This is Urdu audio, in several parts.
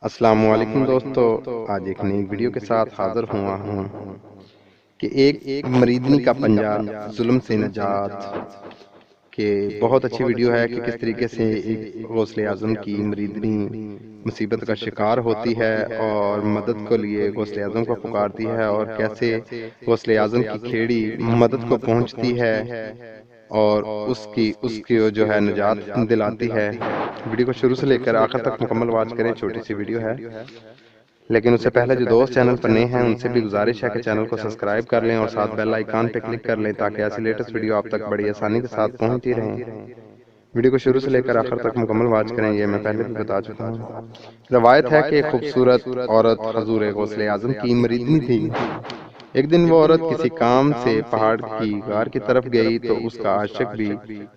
السلام علیکم دوستو، آج ایک نئی ویڈیو کے ساتھ حاضر ہوا ہوں کہ ایک مریدنی کا پنجہ ظلم سے نجات کہ بہت اچھی ویڈیو ہے کہ کس طریقے سے ایک غوث اعظم کی مریدنی مصیبت کا شکار ہوتی ہے اور مدد کو لیے غوث اعظم کو پکارتی ہے اور کیسے غوث اعظم کی کھیڑی مدد کو پہنچتی ہے اور اس کی جو ہے نجات دلاتی ہے۔ ویڈیو کو شروع سے لے کر آخر تک مکمل واچ کریں، چھوٹی سی ویڈیو ہے، لیکن اس سے پہلے جو دوست چینل پر نئے ہیں ان سے بھی گزارش ہے کہ چینل کو سبسکرائب کر لیں اور ساتھ بیل آئیکن پہ کلک کر لیں تاکہ ایسی لیٹسٹ ویڈیو آپ تک بڑی آسانی کے ساتھ پہنچتی رہیں۔ ویڈیو کو شروع سے لے کر آخر تک مکمل واچ کریں، یہ میں پہلے بھی بتا چکا ہوں۔ روایت ہے کہ ایک خوبصورت عورت حضور غوث اعظم کی مریدنی تھی۔ ایک دن وہ عورت کسی کام سے پہاڑ کی غار کی طرف گئی تو اس کا عاشق بھی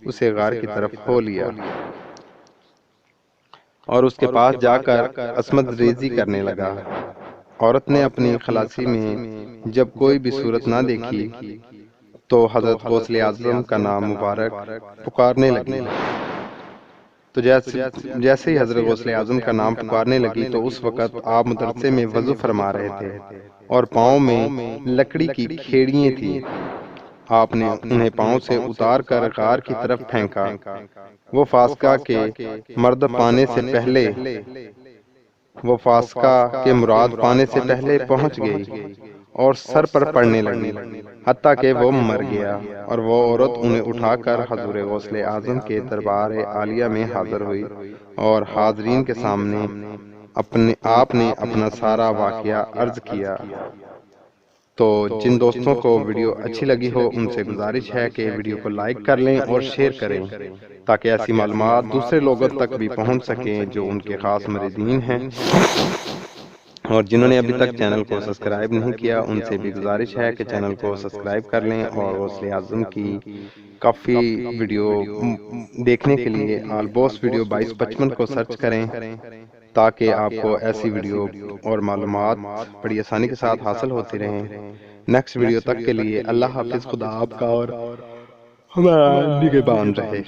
اسے غار کی طرف ہو لیا اور اس کے پاس جا کر عصمت ریزی کرنے لگا۔ عورت نے اپنی خلاصی میں جب کوئی بھی صورت نہ دیکھی تو حضرت غوث اعظم کا نام مبارک پکارنے لگی۔ تو جیسے ہی حضرت غوث اعظم کا نام پکارنے لگی تو اس وقت آپ مدرسے میں وضو فرما رہے تھے اور پاؤں میں لکڑی کی کھیڑیاں تھیں۔ آپ نے انہیں پاؤں سے اتار کر غار کی طرف پھینکا۔ وہ فاسقہ کے مراد پانے سے پہلے پہنچ گئی اور سر پر پڑنے لگی حتیٰ کہ وہ مر گیا، اور وہ عورت انہیں اٹھا کر حضور غوث اعظم کے دربار عالیہ میں حاضر ہوئی اور حاضرین کے سامنے آپ نے اپنا سارا واقعہ عرض کیا۔ تو جن دوستوں کو ویڈیو اچھی لگی ہو ان سے گزارش ہے کہ ویڈیو کو لائک کر لیں اور شیئر کریں تاکہ ایسی معلومات دوسرے لوگوں تک بھی پہنچ سکیں جو ان کے خاص مریدین ہیں، اور جنہوں نے ابھی تک چینل کو سبسکرائب نہیں کیا ان سے بھی گزارش ہے کہ چینل کو سبسکرائب کر لیں اور غوث اعظم کی کافی ویڈیو دیکھنے کے لیے آلبوس ویڈیو 2255 کو سرچ کریں تاکہ آپ کو ایسی ویڈیو اور معلومات بڑی آسانی کے ساتھ حاصل ہوتی رہیں۔ نیکسٹ ویڈیو تک کے لیے اللہ حافظ، خدا آپ کا اور ہمارا نگہبان رہے۔